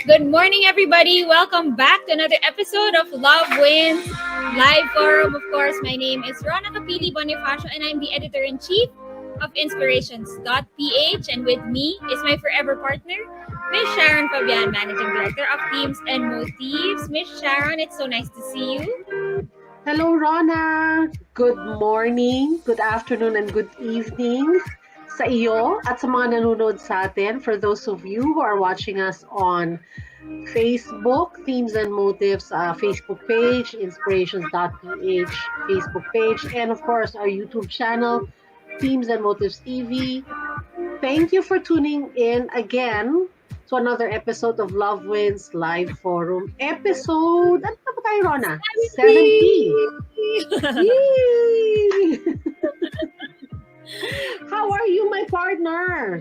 Good morning, everybody. Welcome back to another episode of Love Wins Live Forum. Of course, my name is Rona Capili Bonifacio, and I'm the editor-in-chief of Inspirations.ph. And with me is my forever partner, Miss Sharon Fabian, Managing Director of Themes and Motifs. Miss Sharon, it's so nice to see you. Hello, Rona. Good morning, good afternoon, and good evening sa iyo at sa mga nanonood sa atin. For those of you who are watching us on Facebook, Themes and Motives Facebook page, Inspirations.ph Facebook page, and of course our YouTube channel, Themes and Motives TV. Thank you for tuning in again to another episode of Love Wins Live Forum. Episode, ano pa tayo, Rona? 70. Yay! How are you, my partner?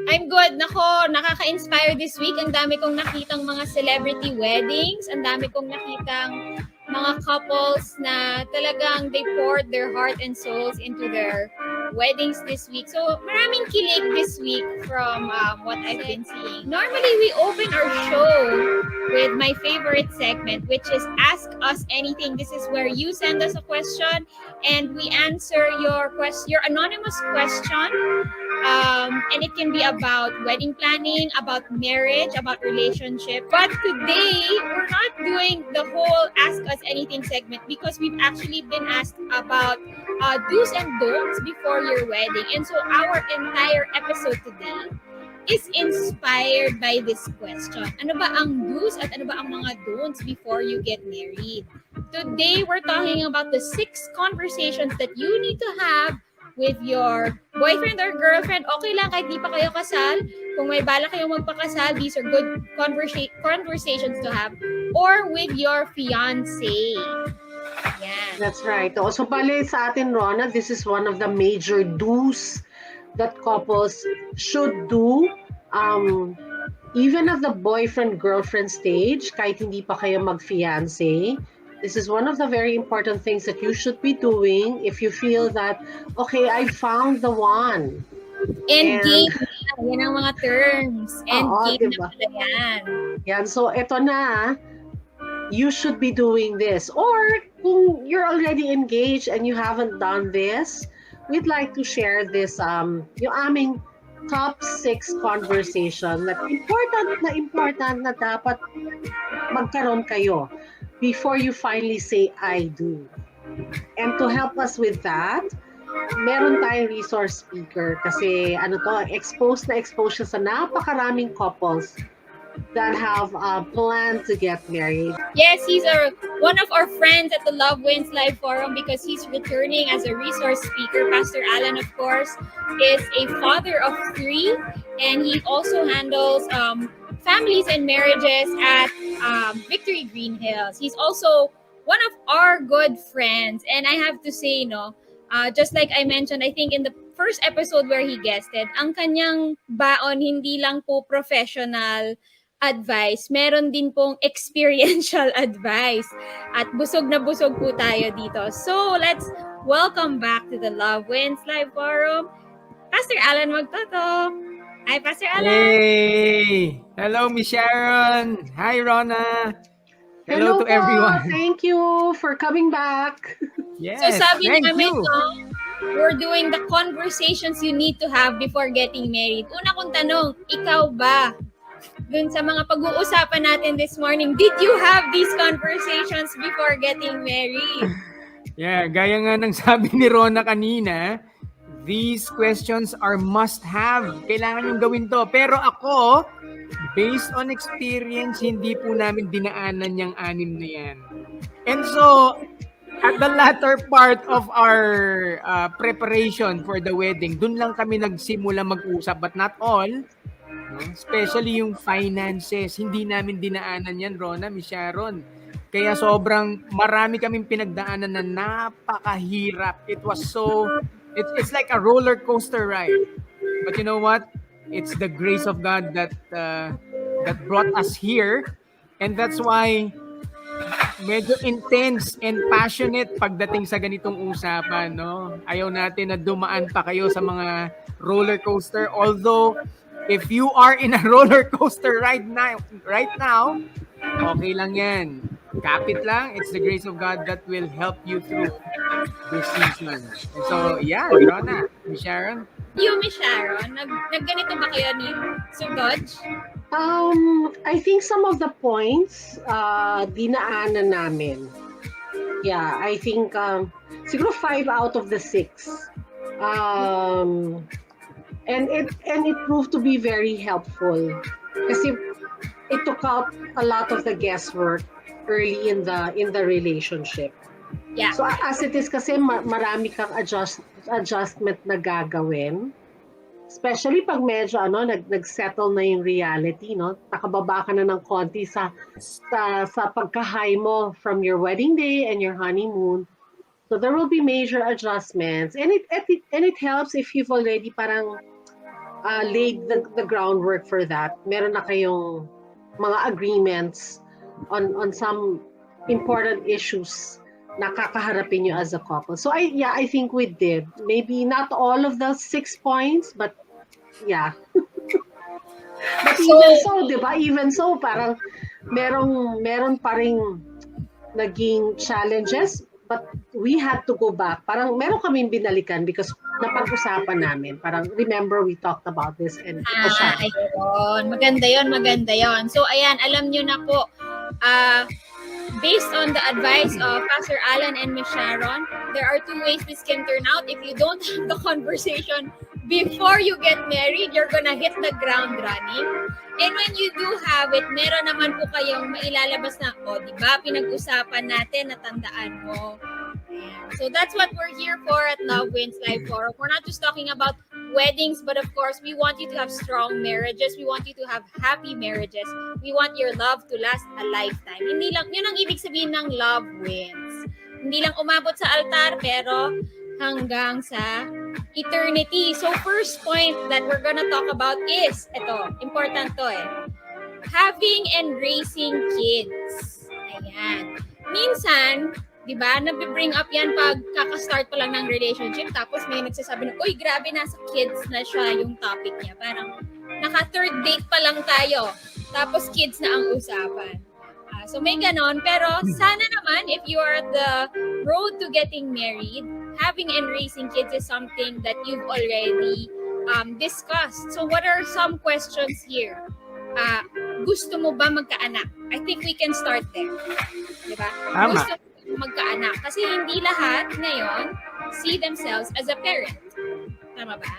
I'm good. Nako, nakaka-inspire this week. Ang dami kong nakitang mga celebrity weddings. Ang dami kong nakitang mga couples na talagang they poured their heart and souls into their weddings this week. So, maraming kilig this week from what I've been seeing. Normally, we open our show with my favorite segment, which is Ask Us Anything. This is where you send us a question and we answer your anonymous question. And it can be about wedding planning, about marriage, about relationship. But today, we're not doing the whole Ask Us Anything segment because we've actually been asked about do's and don'ts before your wedding. And so our entire episode today is inspired by this question. Ano ba ang do's at ano ba ang mga don'ts before you get married? Today, we're talking about the 6 conversations that you need to have with your boyfriend or girlfriend. Okay lang kahit di pa kayo kasal. Kung may bala kayong magpakasal, these are good conversations to have. Or with your fiancé. Yan. That's right. So, bale sa atin, Rona, this is one of the major do's that couples should do. Even at the boyfriend-girlfriend stage, kahit hindi pa kayo mag-fiancé, this is one of the very important things that you should be doing if you feel that, okay, I found the one. Endgame. Yan ang mga terms. Endgame diba? na pala yan. Yan, so eto na, you should be doing this. Or kung you're already engaged and you haven't done this, we'd like to share this, yung aming top 6 conversation na important na dapat magkaroon kayo before you finally say, I do. And to help us with that, meron tayong resource speaker kasi exposed siya sa napakaraming couples that have planned to get married. Yes, he's one of our friends at the Love Wins Live Forum because he's returning as a resource speaker. Pastor Allan, of course, is a father of 3 and he also handles families and marriages at Victory Green Hills. He's also one of our good friends. And I have to say, just like I mentioned, I think in the first episode where he guested, ang kanyang baon hindi lang po professional advice, meron din pong experiential advice. At busog na busog po tayo dito. So let's welcome back to the Love Wins Live Forum, Pastor Allan Magtoto. Hi, Pastor Allan. Hey! Hello, Miss Sharon. Hi, Rona. Hello to po. everyone. Thank you for coming back. Yes, So sabi thank namin, you. We're doing the conversations you need to have before getting married. Una kong tanong, ikaw ba? Dun sa mga pag-uusapan natin this morning, did you have these conversations before getting married? Yeah, gaya nga ng sabi ni Rona kanina, these questions are must-have. Kailangan yung gawin to. Pero ako, based on experience, hindi po namin dinaanan yung 6 na yan. And so, at the latter part of our preparation for the wedding, dun lang kami nagsimula mag-usap, but not all. No? Especially yung finances. Hindi namin dinaanan yan, Rona, Miss Sharon. Kaya sobrang marami kaming pinagdaanan na napakahirap. It was so... It's like a roller coaster ride. But you know what? It's the grace of God that brought us here. And that's why medyo intense and passionate pagdating sa ganitong usapan, no? Ayaw natin na dumaan pa kayo sa mga roller coaster. Although If you are in a roller coaster right now, okay lang yan. Kapit lang. It's the grace of God that will help you through this season. And so, yan, Rona, Miss Sharon. You, Miss Sharon, nagganito ba kayo ni Sir Dodge? I think some of the points, dinaanan namin. Yeah, I think siguro 5 out of the 6. And it proved to be very helpful kasi it took out a lot of the guesswork early in the relationship. Yeah. So as it is kasi marami kang adjustment na gagawin. Especially pag medyo nag-settle na yung reality, no? Nakababa ka na ng konti sa pagka-high mo from your wedding day and your honeymoon. So there will be major adjustments, and it helps if you've already parang laid the groundwork for that. Meron na kayong mga agreements on some important issues na kakaharapin nyo as a couple. So I think we did. Maybe not all of the 6 points, but yeah. But even so, di ba? Even so, parang meron pa ring naging challenges, but we had to go back. Parang meron kaming binalikan because napag-usapan namin. Parang remember we talked about this and ito siya. Ayun. Maganda yon. So ayan, alam nyo na po, based on the advice of Pastor Allan and Miss Sharon, there are 2 ways this can turn out. If you don't have the conversation before you get married, you're gonna hit the ground running. And when you do have it, meron naman po kayong mailalabas na, di ba, pinag-usapan natin, natandaan mo. So that's what we're here for at Love Wins Live Forum. We're not just talking about weddings, but of course, we want you to have strong marriages. We want you to have happy marriages. We want your love to last a lifetime. Hindi lang, yun ang ibig sabihin ng love wins. Hindi lang umabot sa altar, pero hanggang sa eternity. So first point that we're gonna talk about is, ito, important to having and raising kids. Ayan. Minsan, di ba, nabibring up yan pag kaka-start pa lang ng relationship, tapos may nagsasabi na, uy, grabe, nasa kids na siya yung topic niya. Parang, naka-third date pa lang tayo, tapos kids na ang usapan. So may ganon, pero sana naman, if you are the road to getting married, having and raising kids is something that you've already discussed. So what are some questions here? Gusto mo ba magkaanak? I think we can start there. Diba? Tama. Gusto mo magkaanak? Kasi hindi lahat ngayon see themselves as a parent. Tama ba?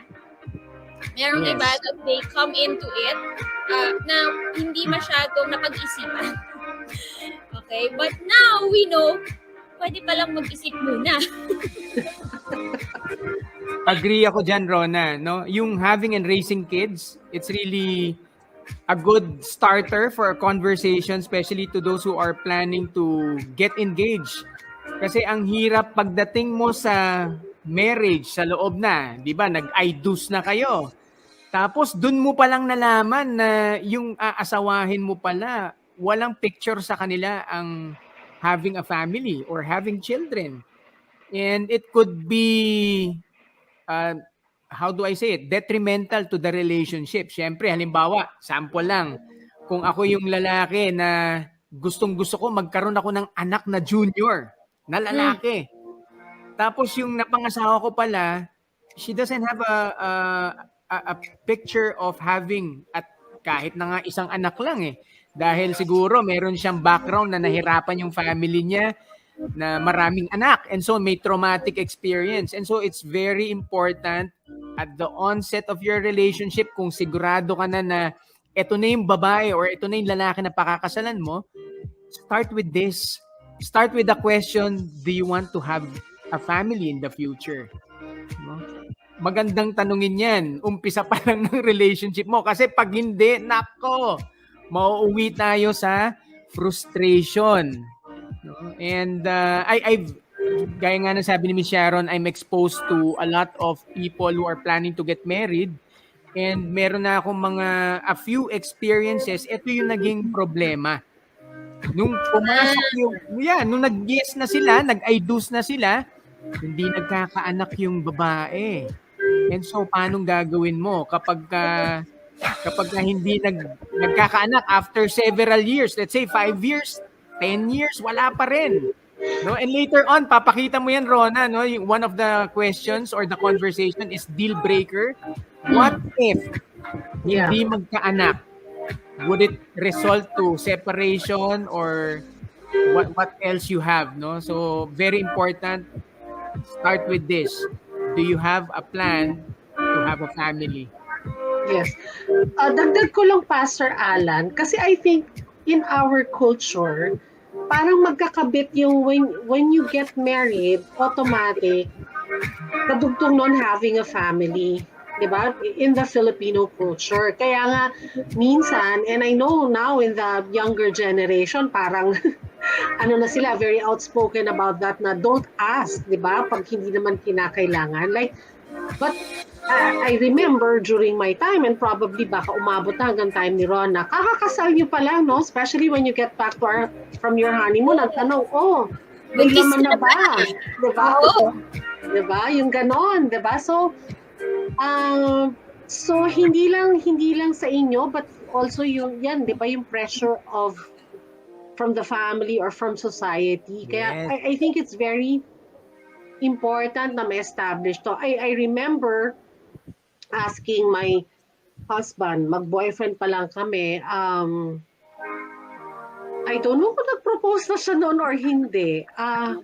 Merong Yes. iba that they come into it na hindi masyadong napag-isipan. Okay? But now we know, pwede palang mag-isip muna. Agree ako dyan, Rona. No? Yung having and raising kids, it's really a good starter for a conversation, especially to those who are planning to get engaged. Kasi ang hirap pagdating mo sa marriage, sa loob na, di ba? Nag-I do's na kayo. Tapos dun mo palang nalaman na yung aasawahin mo pala, walang picture sa kanila ang having a family or having children. And it could be, how do I say it, detrimental to the relationship. Siyempre, halimbawa, sample lang, kung ako yung lalaki na gustong-gusto ko, magkaroon ako ng anak na junior, na lalaki. Tapos yung napangasawa ko pala, she doesn't have a picture of having, at kahit na nga isang anak lang dahil siguro meron siyang background na nahirapan yung family niya na maraming anak, and so may traumatic experience. And so it's very important at the onset of your relationship, kung sigurado ka na eto na yung babae or eto na yung lalaki na pakakasalan mo, start with this. Start with the question, do you want to have a family in the future? No? Magandang tanungin yan. Umpisa pa lang ng relationship mo. Kasi pag hindi, nako, mauuwi tayo sa frustration. No? And I've, gaya nga ng sabi ni Miss Sharon, I'm exposed to a lot of people who are planning to get married. And meron na akong a few experiences. Ito yung naging problema. Nung pumasok nung nag-yes na sila, nag-I do's na sila, hindi nagkakaanak yung babae. And so, paano gagawin mo kapag kapag na hindi nagkakaanak after several years, let's say 5 years, 10 years, wala pa rin. No? And later on, papakita mo yan, Rona, no? One of the questions or the conversation is deal breaker. What if Yeah. hindi magkaanak? Would it result to separation or what else you have, no? So very important. Start with this. Do you have a plan to have a family? Yes. Dagdag ko lang, Pastor Allan, kasi I think in our culture, parang magkakabit yung when you get married, automatic, kadugtong nun having a family. Diba? In the Filipino culture. Kaya nga, minsan, and I know now in the younger generation, parang ano na sila, very outspoken about that na don't ask, di ba? Pag hindi naman kinakailangan. Like, but I remember during my time, and probably baka umabot na hanggang time ni Ron, na kakakasal niyo pa lang, no? Especially when you get back to from your honeymoon, ang tanong, oh, may Buntis laman na ka na ba? Di ba? Oo. Di ba? Yung ganon, di ba? So hindi lang sa inyo, but also yung yan, di ba, yung pressure of from the family or from society. Kaya Yes. I think it's very important na ma-establish to. I remember asking my husband, mag-boyfriend pa lang kami, I don't know kung nag-propose na siya noon or hindi.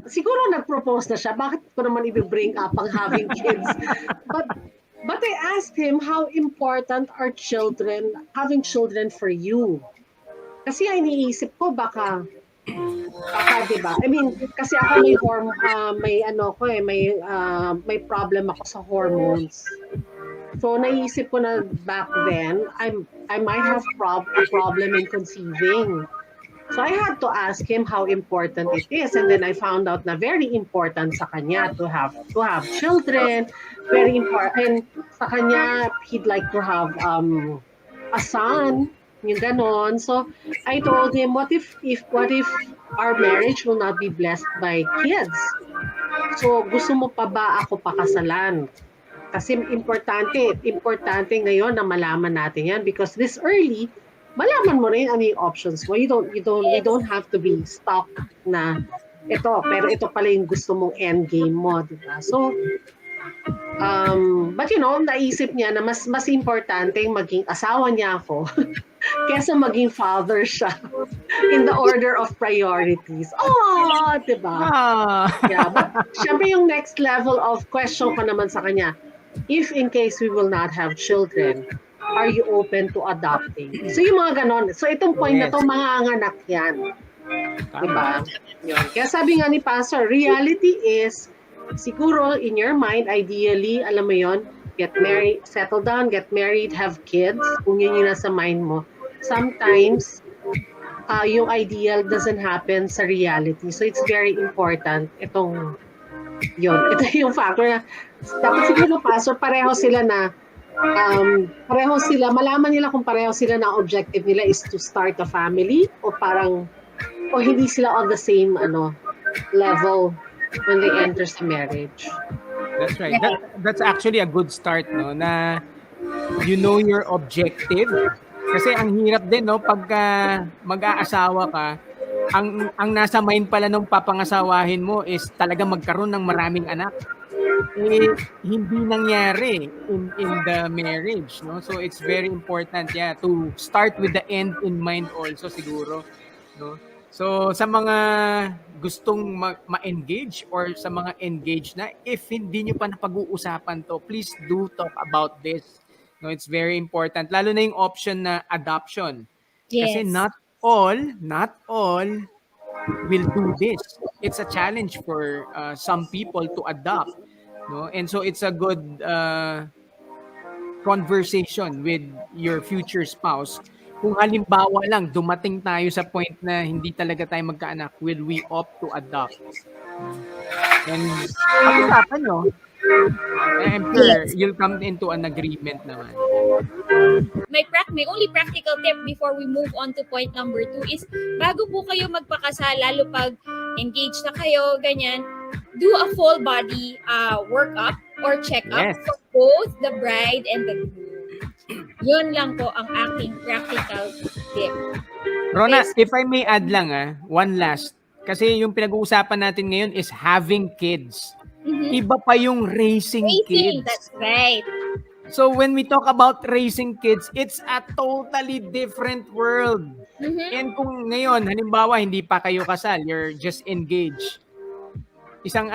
Siguro nag-propose na siya. Bakit ko naman i-bring up ang having kids? But I asked him how important are having children for you. Kasi iniisip ko baka 'di ba? I mean, kasi ako may problem ako sa hormones. So naisip ko na back then I might have a problem in conceiving. So I had to ask him how important it is, and then I found out na very important sa kanya to have children. Very important. And sa kanya, he'd like to have a son, yung ganon. So I told him, what if our marriage will not be blessed by kids? So gusto mo pa ba ako pakasalan? Kasi importante ngayon na malaman natin yan, because this early, malaman mo rin ano yung options mo. You don't have to be stuck na pero ito pala yung gusto mong end game mo, di ba? So, but naisip niya na mas importante maging asawa niya ako kesa maging father siya in the order of priorities. Oh, di ba? Yeah, but syempre yung next level of question ko naman sa kanya, if in case we will not have children, are you open to adopting? So yung mga ganon. So itong point na to, mga anak yan. Diba? Yun. Kaya sabi nga ni Pastor, reality is, siguro in your mind, ideally, alam mo yon, get married, settle down, get married, have kids, kung yun yung nasa mind mo. Sometimes, yung ideal doesn't happen sa reality. So it's very important ito yung factor na dapat siguro, Pastor, pareho sila, malaman nila kung pareho sila na objective nila is to start a family o hindi sila on the same level when they enter sa marriage. That's right. That's actually a good start, no, na you know your objective. Kasi ang hirap din, no, pagka mag-aasawa ka, ang nasa mind pala nung papangasawahin mo is talaga magkaroon ng maraming anak. Hindi nangyari in the marriage, no? So it's very important, to start with the end in mind also siguro, no? So sa mga gustong ma-engage or sa mga engaged na, if hindi nyo pa napag-uusapan to, please do talk about this. No, it's very important, lalo na yung option na adoption. Yes. Kasi not all will do this. It's a challenge for some people to adopt, no? And so it's a good conversation with your future spouse. Kung halimbawa lang dumating tayo sa point na hindi talaga tayo magkaanak, will we opt to adopt? And pag-usapan nyo, I'm sure you'll come into an agreement naman. My only practical tip before we move on to point number 2 is, bago po kayo magpakasal, lalo pag engaged na kayo, ganyan, do a full body workup or checkup Yes. for both the bride and the groom. Yun lang po ang aking practical tip. Rona, Is- if I may add lang one last. Kasi yung pinag-uusapan natin ngayon is having kids. Mhm. Iba pa yung raising Raising, kids. that's right. So when we talk about raising kids, it's a totally different world. Mhm. And kung ngayon, halimbawa, hindi pa kayo kasal, you're just engaged. Isang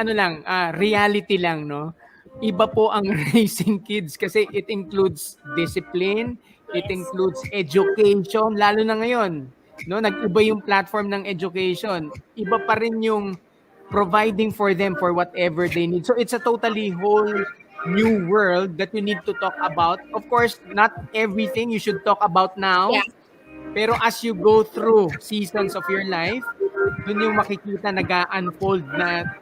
reality lang, no? Iba po ang raising kids kasi it includes discipline, it includes education, lalo na ngayon, no? Nag-iba yung platform ng education. Iba pa rin yung providing for them for whatever they need. So it's a totally whole new world that you need to talk about. Of course, not everything you should talk about now, Yeah. pero as you go through seasons of your life, dun yung makikita nag-unfold na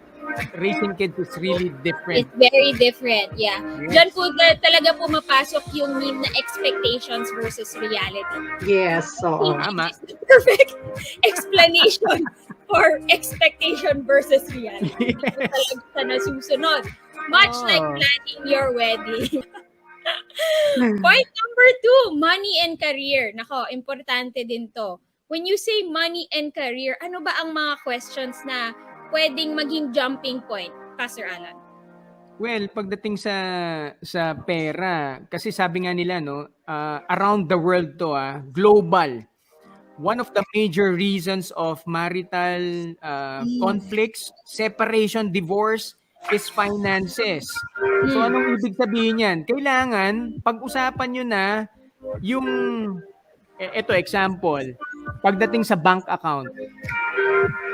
raising kids is really different. It's very different, yeah. Yes. Diyan po talaga pumapasok yung meme na expectations versus reality. Yes, oo. Tama. Perfect explanation for expectation versus reality. Yes. Talaga sa nasusunod. Much Oh. like planning your wedding. Point number 2, money and career. Nako, importante din to. When you say money and career, ano ba ang mga questions na pwedeng maging jumping point, Pastor Allan? Well, pagdating sa pera, kasi sabi nga nila around the world to global. One of the major reasons of marital conflicts, separation, divorce is finances. So anong ibig sabihin niyan? Kailangan pag-usapan niyo na yung ito example, pagdating sa bank account.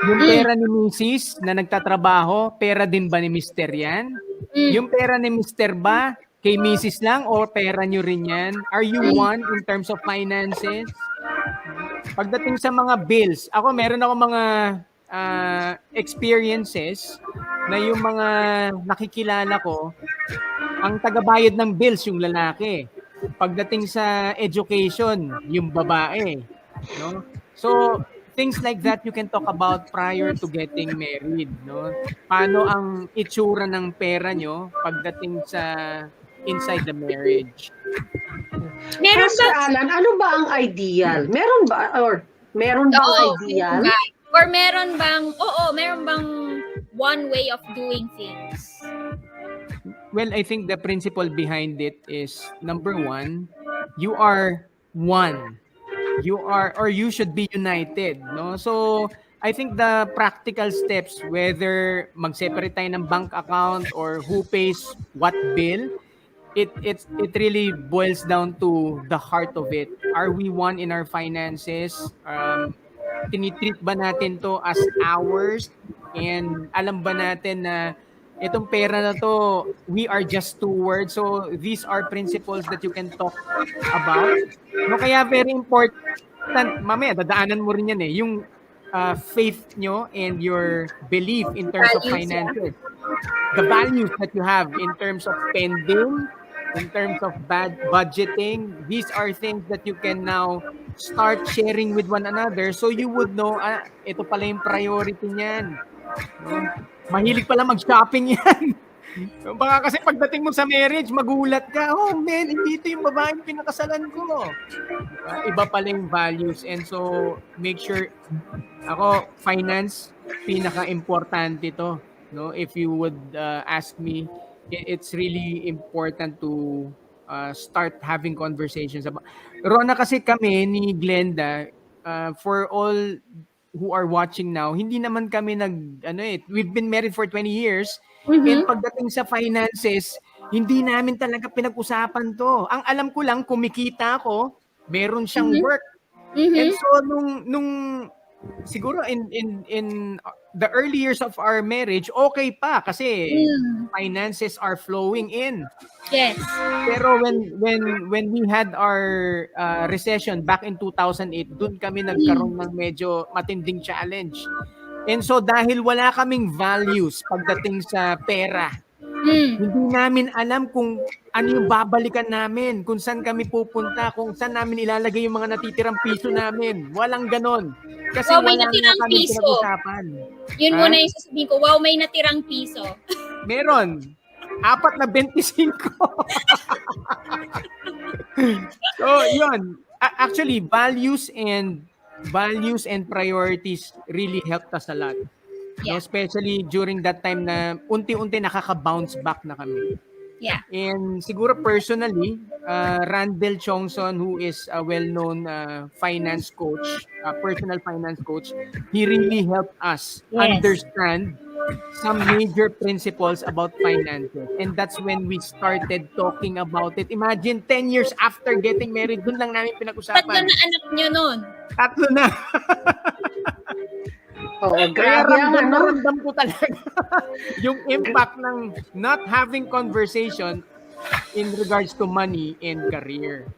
Yung pera ni Mrs. na nagtatrabaho, pera din ba ni Mr. yan? Yung pera ni Mr. ba, kay Mrs. lang o pera nyo rin yan? Are you one in terms of finances? Pagdating sa mga bills, meron ako mga experiences na yung mga nakikilala ko, ang tagabayad ng bills yung lalaki. Pagdating sa education, yung babae. No? So, things like that you can talk about prior to getting married, no? Paano ang itsura ng pera nyo pagdating sa inside the marriage? Meron Pastor ba Allan, ano ba ang ideal? Meron ba ideal? Or meron bang one way of doing things? Well, I think the principle behind it is, number one, you are one. You are, or you should be united, no? So, I think the practical steps, whether mag-separate tayo ng bank account or who pays what bill, it really boils down to the heart of it. Are we one in our finances? Tinitreat ba natin to as ours? And alam ba natin na itong pera na to, we are just stewards. So these are principles that you can talk about. No, kaya very important, mamaya dadaanan mo rin yan yung faith nyo and your belief in terms of Values, finances. The values that you have in terms of spending, in terms of budgeting, these are things that you can now start sharing with one another so you would know, ito pala yung priority niyan. No? Mahilig pala mag-shopping yan. Baka kasi pagdating mo sa marriage, magulat ka, oh man, hindi ito yung babaeng pinakasalan ko. Iba pala yung values. And so, make sure, finance, pinaka-importante to. No? If you would ask me, it's really important to start having conversations about. Rona, kasi kami ni Glenda, for all who are watching now, hindi naman kami we've been married for 20 years, and pagdating sa finances, hindi namin talaga pinag-usapan to. Ang alam ko lang, kumikita ako, meron siyang work. And so, nung siguro in the early years of our marriage, okay pa kasi finances are flowing in. Yes. Pero when we had our recession back in 2008, doon kami nagkaroon ng medyo matinding challenge. And so dahil wala kaming values pagdating sa pera, hindi namin alam kung ano yung babalikan namin, kung saan kami pupunta, kung saan namin ilalagay yung mga natitirang piso namin. Walang ganon. Kasi May wala natirang nga kami piso. pinag-usapan. Yun muna yung sasabihin ko, may natirang piso. Meron. 4 na 25. So, yun. Actually, values and priorities really helped us a lot. No, Yeah. especially during that time na unti-unti nakaka-bounce back na kami. Yeah. And siguro personally, Randall Chongson, who is a well-known finance coach, personal finance coach, he really helped us Yes. understand some major principles about finances. And that's when we started talking about it. Imagine, 10 years after getting married, dun lang namin 3 pinag-usapan. na anak nyo nun. 3 na. Oo, Kaya grabe ang ramdam na ano. ramdam ko talaga yung impact ng not having conversation in regards to money and career.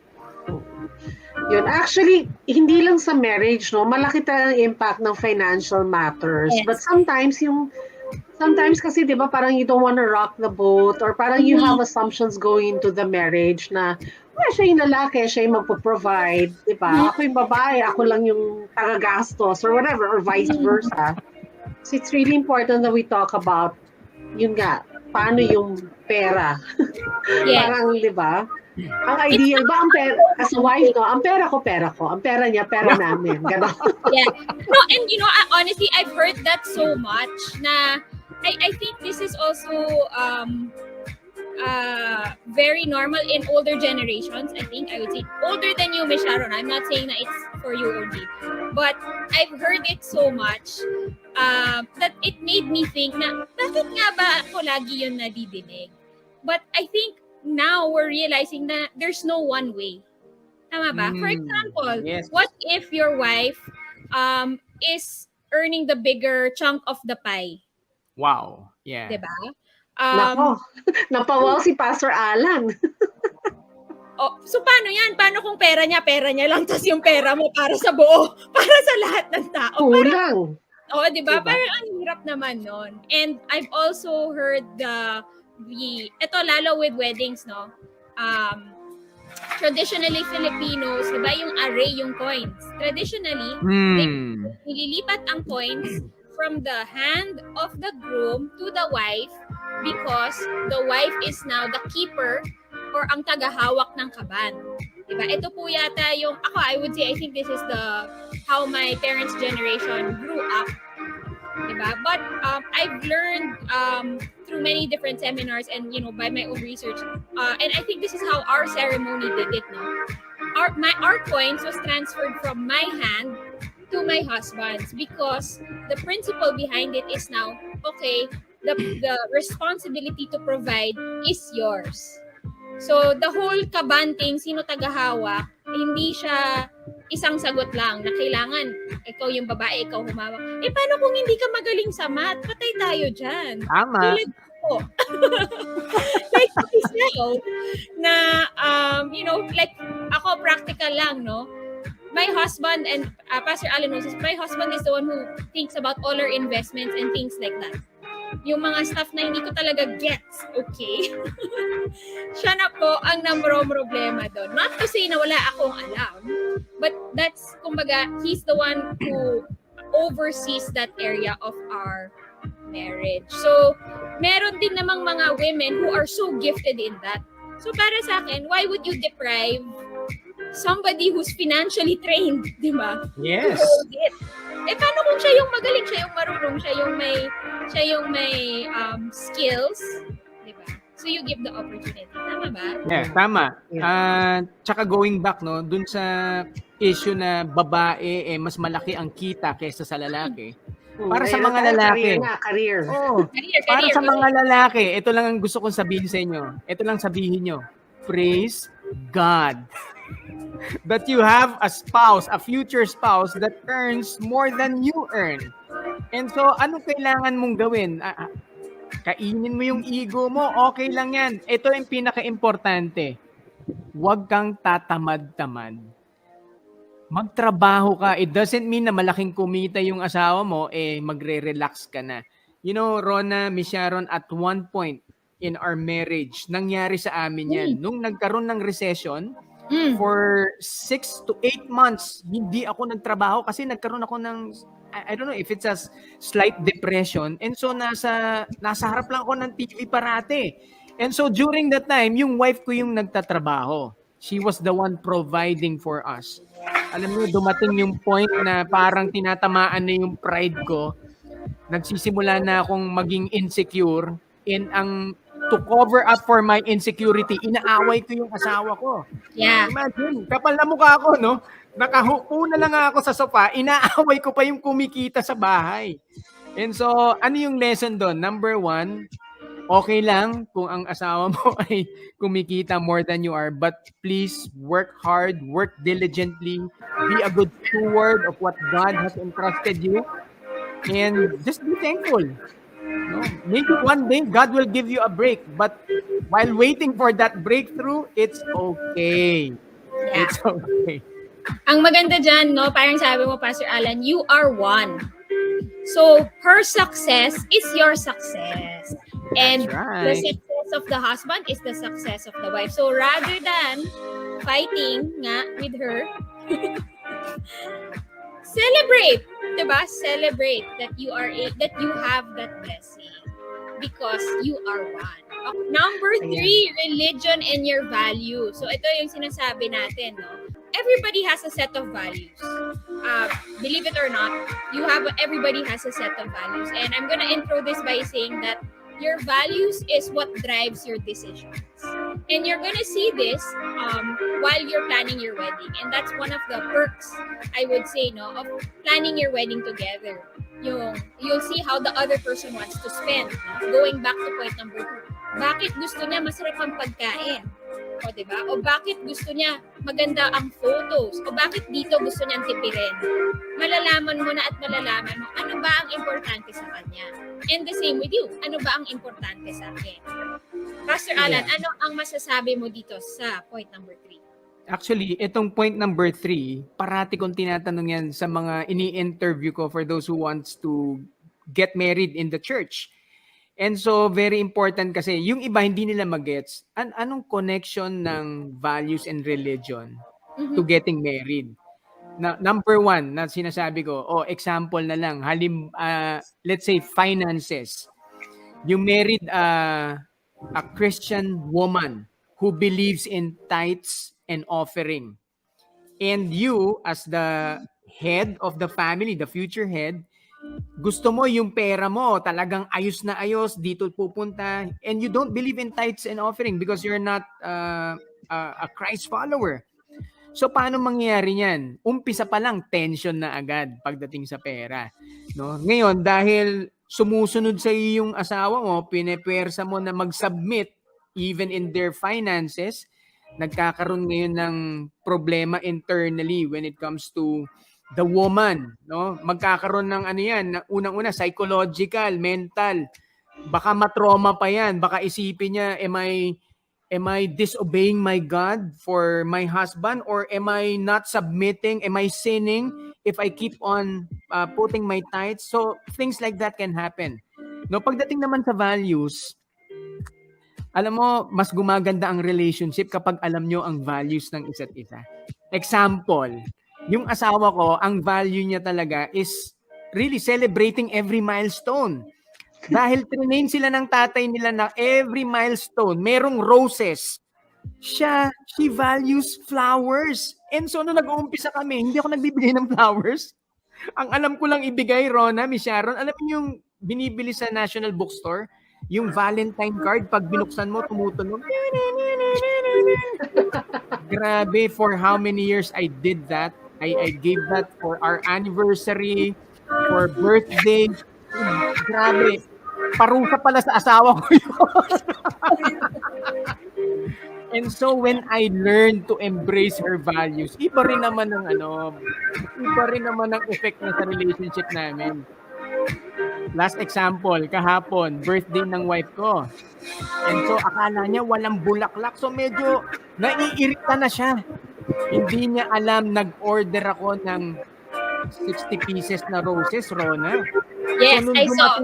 Yun. Actually, hindi lang sa marriage, no? Malaki talaga ang impact ng financial matters. Yes. But sometimes kasi, di ba, parang you don't want to rock the boat or parang you have assumptions going into the marriage na, siya yung lalaki, siya yung magpo-provide, di ba? Ako yung babae, ako lang yung tagagastos or whatever, or vice versa. So it's really important that we talk about, yun nga, paano yung pera. Yes. Parang, di ba? Ang ideal ba, ang pera, as a wife, no, ang pera ko, ang pera niya, pera namin. Ganon. Yeah. No, and honestly, I've heard that so much na I think this is also very normal in older generations. I think I would say older than you, Miss Sharon. I'm not saying that it's for you only. But I've heard it so much that it made me think na bakit nga ba ako lagi yun nadidinig? But I think now we're realizing that there's no one way. Tama ba? For example, yes. what if your wife is earning the bigger chunk of the pie? Wow. Yeah. Diba? Nako, napawaw si Pastor Allan. So paano yan? Paano kung pera niya lang, tapos yung pera mo para sa buo, para sa lahat ng tao? Kulang. Diba? Diba? Parang ang hirap naman nun. And I've also heard ito lalo with weddings, no? Traditionally Filipinos, diba yung array yung coins? Traditionally, nililipat ang coins from the hand of the groom to the wife because the wife is now the keeper or ang tagahawak ng kaban. Diba? Ito po yata yung, I would say, I think this is how my parents' generation grew up. Diba? But I've learned through many different seminars and by my own research, and I think this is how our ceremony did it. No, our coins was transferred from my hand to my husband's because the principle behind it is now the responsibility to provide is yours. So the whole kabanting, sino tagahawak, hindi siya isang sagot lang na kailangan ikaw yung babae, ikaw humawak. Paano kung hindi ka magaling sa math? Patay tayo dyan. Tama. Tulad ko. Like myself, na, like ako practical lang, no? My husband and Pastor Allan knows this, my husband is the one who thinks about all our investments and things like that. Yung mga stuff na hindi ko talaga gets, okay? Siya na po ang problema doon. Not to say na wala akong alam, but that's, kumbaga, he's the one who oversees that area of our marriage. So, meron din namang mga women who are so gifted in that. So, para sa akin, why would you deprive somebody who's financially trained, di ba? Yes. To hold it. Paano kung siya yung magaling, siya yung marunong, siya yung may skills, di ba? So you give the opportunity. Tama ba? Yeah, tama. Tsaka going back, no, dun sa issue na babae, mas malaki ang kita kaysa sa lalaki. Para sa mga lalaki. Career. Oh, para sa mga lalaki, ito lang ang gusto kong sabihin sa inyo. Ito lang sabihin nyo. Praise God. That you have a spouse, a future spouse that earns more than you earn. And so, anong kailangan mong gawin? Kainin mo yung ego mo, okay lang yan. Ito yung pinaka-importante. Huwag kang tatamad-tamad. Magtrabaho ka. It doesn't mean na malaking kumita yung asawa mo, magre-relax ka na. You know, Rona, Miss Sharon, at one point in our marriage, nangyari sa amin yan. Nung nagkaroon ng recession, for 6 to 8 months, hindi ako nagtrabaho kasi nagkaroon ako ng, I don't know if it's a slight depression. And so nasa harap lang ako ng TV parate. And so during that time, yung wife ko yung nagtatrabaho. She was the one providing for us. Alam mo, dumating yung point na parang tinatamaan na yung pride ko. Nagsisimula na akong maging insecure, and to cover up for my insecurity, inaaway ko yung asawa ko. Yeah. Imagine, kapal na mukha ako, no? Nakahupo na lang ako sa sofa, inaaway ko pa yung kumikita sa bahay. And so, ano yung lesson doon? Number 1, okay lang kung ang asawa mo ay kumikita more than you are, but please work hard, work diligently, be a good steward of what God has entrusted you, and just be thankful. No? Maybe one day God will give you a break, but while waiting for that breakthrough, it's okay. Yeah. It's okay. Ang maganda dyan, no, parang sabi mo, Pastor Allan, you are one. So, her success is your success. And the right. success of the husband is the success of the wife. So, rather than fighting nga with her, celebrate, diba? Celebrate that you have that blessing because you are one. Number 3, religion and your value. So, ito yung sinasabi natin, no? Everybody has a set of values. Believe it or not, everybody has a set of values. And I'm gonna intro this by saying that your values is what drives your decisions. And you're gonna see this while you're planning your wedding. And that's one of the perks, I would say, no, of planning your wedding together. You'll see how the other person wants to spend. No? Going back to point number 2. Bakit gusto niya masarap ang pagkain? O, diba? O bakit gusto niya maganda ang photos? O bakit dito gusto niyang tipirin? Malalaman mo na at malalaman mo ano ba ang importante sa kanya. And the same with you. Ano ba ang importante sa akin? Pastor Allan, ano ang masasabi mo dito sa point number 3? Actually, itong point number 3, parati kong tinatanong yan sa mga ini-interview ko for those who wants to get married in the church. And so, very important kasi, yung iba hindi nila magets, anong connection ng values and religion to getting married? Number 1 na sinasabi ko, example na lang, let's say finances. You married a Christian woman who believes in tithes and offering. And you, as the head of the family, the future head, gusto mo yung pera mo talagang ayos na ayos, dito pupunta, and you don't believe in tithes and offering because you're not a Christ follower. So paano mangyayari yan? Umpisa pa lang tension na agad pagdating sa pera, no? Ngayon, dahil sumusunod sa iyo yung asawa mo, pinepersa mo na mag-submit even in their finances, nagkakaroon ngayon ng problema internally when it comes to the woman, no? Magkakaroon ng unang-una psychological, mental. Baka matrauma pa 'yan, baka isipin niya, am I disobeying my God for my husband, or am I not submitting? Am I sinning if I keep on putting my tithes? So things like that can happen. No, pagdating naman sa values, alam mo, mas gumaganda ang relationship kapag alam nyo ang values ng isa't isa. Example, yung asawa ko, ang value niya talaga is really celebrating every milestone. Dahil trinain sila ng tatay nila na every milestone, merong roses. She values flowers. And so, nung nag-uumpisa kami, hindi ako nagbibigay ng flowers. Ang alam ko lang ibigay, Rona, Miss Sharon, alam mo yung binibili sa National Bookstore, yung Valentine card, pag binuksan mo, tumutunog. Grabe, for how many years I did that. I gave that for our anniversary, for birthday. Grabe. Parusa pala sa asawa ko yun. And so when I learned to embrace her values, iba rin naman ang effect na sa relationship namin. Last example, kahapon, birthday ng wife ko. And so akala niya walang bulaklak. So medyo naiirita na siya. Hindi niya alam, nag-order ako ng 60 pieces na roses, Rona. Yes, so, I saw.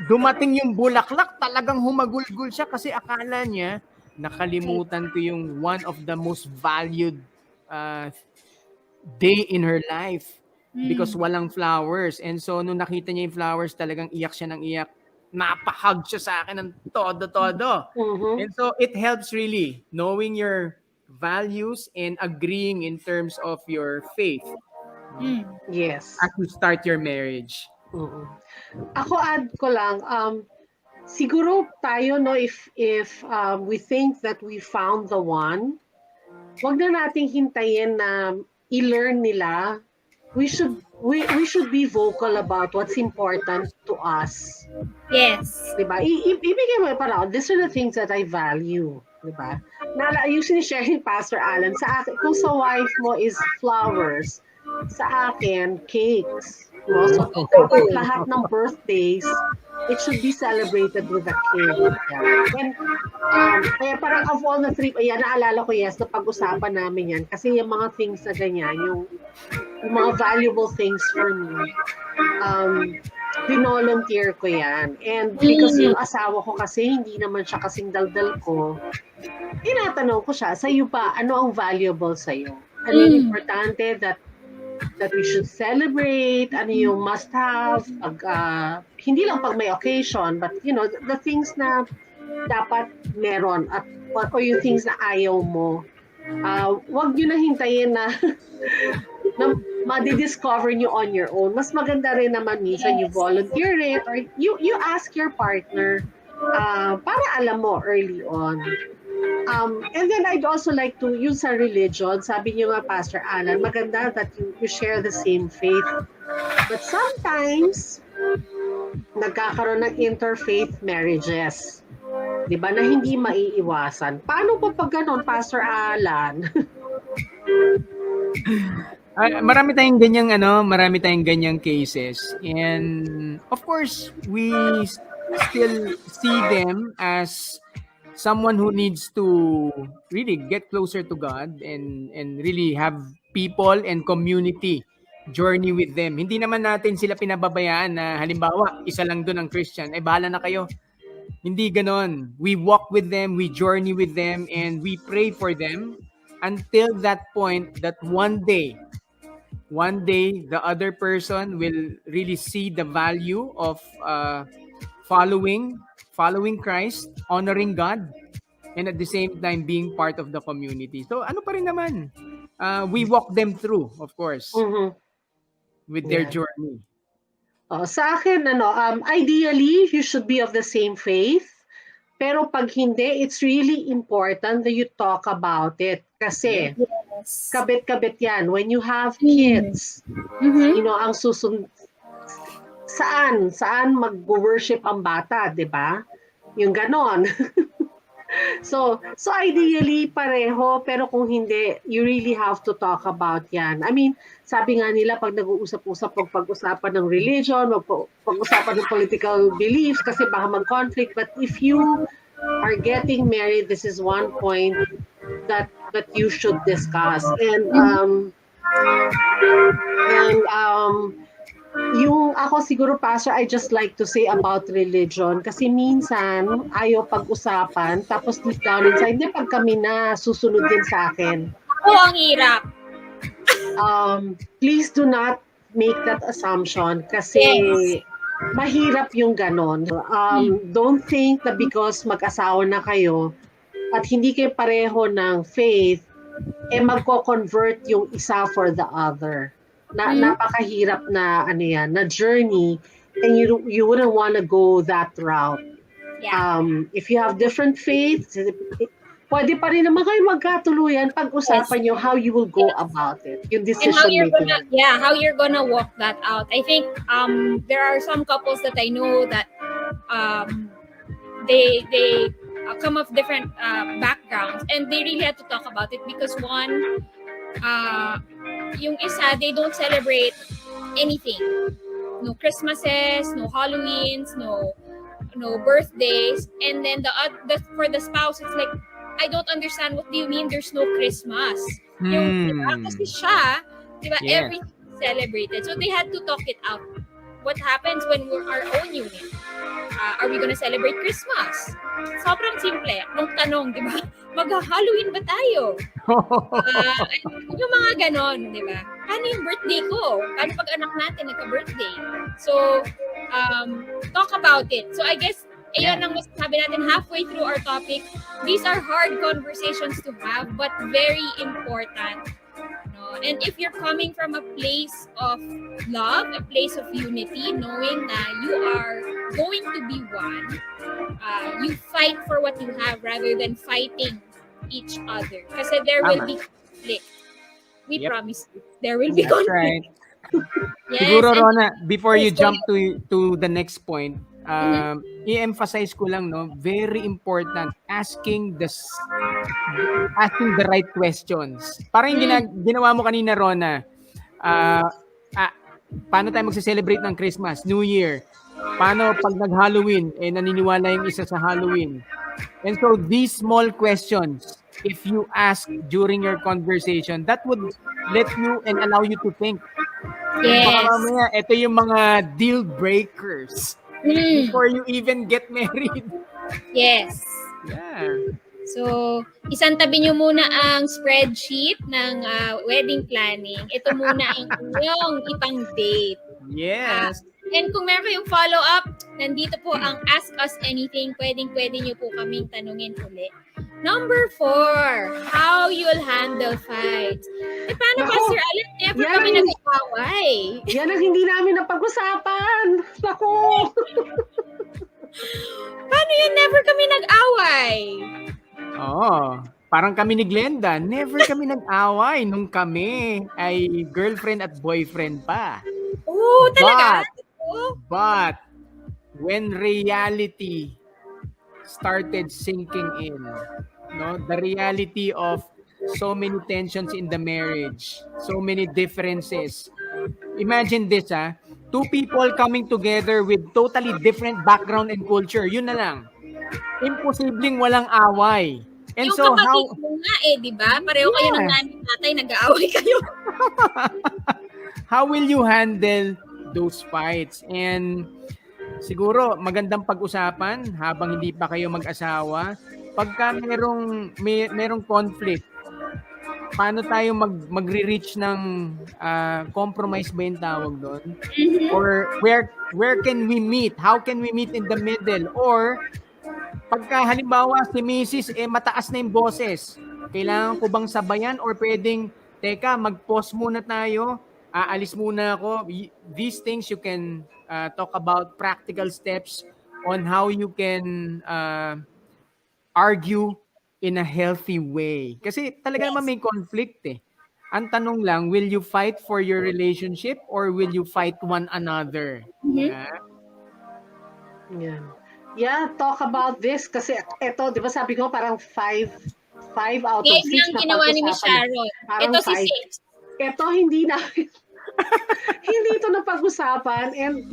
Dumating yung bulaklak, talagang humagulgul siya kasi akala niya nakalimutan ko yung one of the most valued day in her life because walang flowers. And so, nung nakita niya yung flowers, talagang iyak siya ng iyak. napahag siya sa akin ng todo-todo. Mhm. And so it helps really knowing your values and agreeing in terms of your faith Yes. as you start your marriage. Mhm. Ako add ko lang, siguro tayo, no, if we think that we found the one, wag na nating hintayin na i-learn nila. We should be vocal about what's important to us. Yes. Diba? Ibigay mo parang, these are the things that I value. Diba? Yung sinishare ni Pastor Allan, sa akin, kung sa wife mo is flowers, sa akin, cakes. No? So, dapat lahat ng birthdays, it should be celebrated with a cake. Yeah. And kaya parang of all the three, ayan, naalala ko, yes, na pag-usapan namin yan. Kasi yung mga things na ganyan, yung mga valuable things for me, pinolunteer ko yan. And because yung asawa ko kasi, hindi naman siya kasing daldal ko, tinatanong ko siya, sa'yo pa, ano ang valuable sa'yo? Ano yung importante that we should celebrate? Ano yung must have? Hindi lang pag may occasion, but you know, the things na dapat meron at or yung things na ayaw mo. Wag nyo na hintayin na ma-discover nyo on your own. Mas maganda rin naman minsan you volunteer it or you ask your partner para alam mo early on. And then I'd also like to use sa religion. Sabi niyo nga, Pastor Allan, maganda that you share the same faith. But sometimes, nagkakaroon ng interfaith marriages. Di ba, na hindi maiiwasan. Paano pa pag ganun, Pastor Allan? Marami tayong ganyang cases. And of course, we still see them as someone who needs to really get closer to God and really have people and community journey with them. Hindi naman natin sila pinababayaan na halimbawa, isa lang doon ang Christian, bahala na kayo. Hindi ganon. We walk with them, we journey with them, and we pray for them until that point that one day, the other person will really see the value of following Christ, honoring God, and at the same time being part of the community. So ano pa rin naman, we walk them through, of course, with their journey. Sa akin, ideally, you should be of the same faith. Pero pag hindi, it's really important that you talk about it. Kasi, kabit-kabit yan. When you have kids, you know, ang saan mag-worship ang bata, di ba? Yung ganon. So ideally, pareho, pero kung hindi, you really have to talk about yan. I mean, sabi nga nila, pag nag-uusap-usap, pag-usapan ng religion, pag-usapan ng political beliefs, kasi baka mag-conflict. But if you are getting married, this is one point that you should discuss. And yung ako siguro, Pastor, I just like to say about religion kasi minsan ayaw pag-usapan tapos deep down inside, hindi pag kami na susunod din sa akin. Ang hirap. Please do not make that assumption kasi mahirap yung ganon. Don't think that because mag-asawa na kayo at hindi kayo pareho ng faith, magko-convert yung isa for the other. Napakahirap na na journey, and you wouldn't want to go that route. If you have different faiths, pwede pa rin naman kayo magkatuluyan, pag-usapan nyo how you will go about it, yung decision making. How you're gonna walk that out. I think there are some couples that I know that they come of different backgrounds, and they really had to talk about it because one, yung isa, they don't celebrate anything. No Christmases, no Halloweens, no birthdays. And then for the spouse, it's like, I don't understand, what do you mean there's no Christmas? Yung, diba? Kasi siya, diba, everything is celebrated. So they had to talk it out. What happens when we're our own unit? Are we gonna celebrate Christmas? Sobrang simple. Nung tanong, di ba? Mag-Halloween ba tayo? Yung mga ganon, di ba? Ano yung birthday ko? Paano pag anak natin nagka-birthday? So, talk about it. So I guess, ayan ang masasabi natin halfway through our topic. These are hard conversations to have, but very important. No? And if you're coming from a place of love, a place of unity, knowing that you are going to be one, you fight for what you have rather than fighting each other. Kasi there will be conflict. We promise you, there will be That's conflict. right. Yes, Siguro, and Rona, before you Yes, go jump to the next point, i-emphasize ko lang, no, very important asking the right questions. Parang yung ginawa mo kanina, Rona, paano tayo magse-celebrate ng Christmas, New Year? Paano pag nag-Halloween, naniniwala yung isa sa Halloween? And so these small questions, if you ask during your conversation, that would let you and allow you to think. Yes. Baka mamaya, ito yung mga deal breakers before you even get married. Yes. Yeah. So, isang tabi nyo muna ang spreadsheet ng wedding planning. Ito muna ang inyong ipang-date. Yes. And kung meron kayong follow-up, nandito po ang Ask Us Anything. Pwedeng-pwede nyo po kaming tanungin ulit. Number 4, how you'll handle fights. Paano, Pastor Allan? Never kami nag-away. Yan ang hindi namin napag-usapan. Naku! Paano yun? Never kami nag-away. Parang kami ni Glenda, never kami nag-away nung kami ay girlfriend at boyfriend pa. Talaga? But when reality started sinking in, no, the reality of so many tensions in the marriage, so many differences. Imagine this, two people coming together with totally different background and culture. Yun na lang. Imposibleng walang away. And yung so kapatid mo nga di ba? Pareho kayo ng nanay-tatay, nag-aaway kayo. How will you handle those fights? And siguro magandang pag-usapan habang hindi pa kayo mag-asawa. Pagka merong conflict, paano tayo magre-reach ng compromise ba yung tawag doon? Or where can we meet? How can we meet in the middle? Or pagka halimbawa si Mrs. mataas na yung boses, kailangan ko bang sabayan or pwedeng, teka, mag-pause muna tayo, aalis muna ako. These things you can talk about practical steps on how you can argue in a healthy way. Kasi talaga naman may conflict Ang tanong lang, will you fight for your relationship or will you fight one another? Yeah, talk about this kasi ito, di ba sabi ko parang 5 out of 6 na ginawa ni Miss Sharon. Ito si 6. Ito hindi namin hindi ito napag-usapan and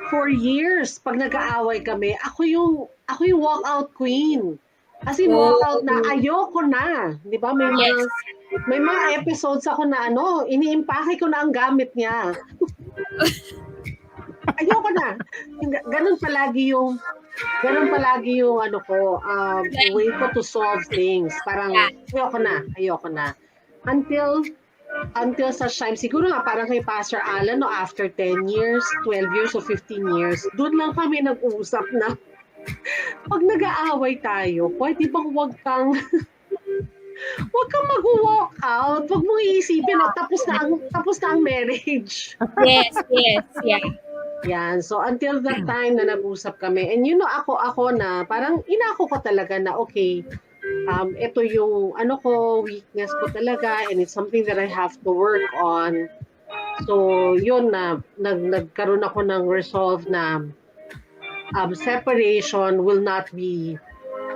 for years pag nag-aaway kami, ako yung walkout queen. As in walkout na ayoko na, 'di ba? May mga episodes ako na iniimpake ko na ang gamit niya. Ayoko na. Ganun palagi yung way ko to solve things. Parang ayoko na. Until such time, siguro nga parang kay Pastor Allan, after 10 years, 12 years, o 15 years, doon lang kami nag-uusap na pag nag-aaway tayo, pwede bang wag kang mag-walk out. Wag mong iisipin tapos na ang marriage. Yes, yeah. Yan. So, until that time na nag-usap kami. And ako na, parang inako ko talaga na, okay, ito yung, weakness ko talaga and it's something that I have to work on. So, yun na, nagkaroon ako ng resolve na separation will not be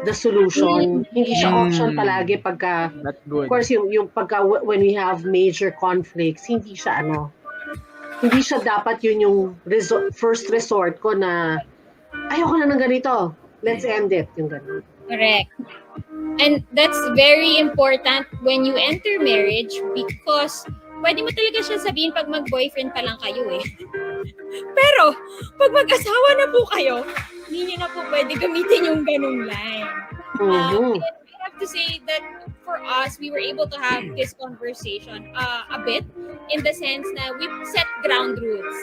the solution. Hindi siya option palagi pagka, of course, yung pagka when we have major conflicts, hindi siya dapat yun yung first resort ko na ayoko na ng ganito. Let's end it. Yung ganun. Correct. And that's very important when you enter marriage because pwede mo talaga siya sabihin pag mag-boyfriend pa lang kayo Pero pag mag-asawa na po kayo, hindi niyo na po pwede gamitin yung ganung line. And I have to say that for us, we were able to have this conversation a bit in the sense na we set ground rules.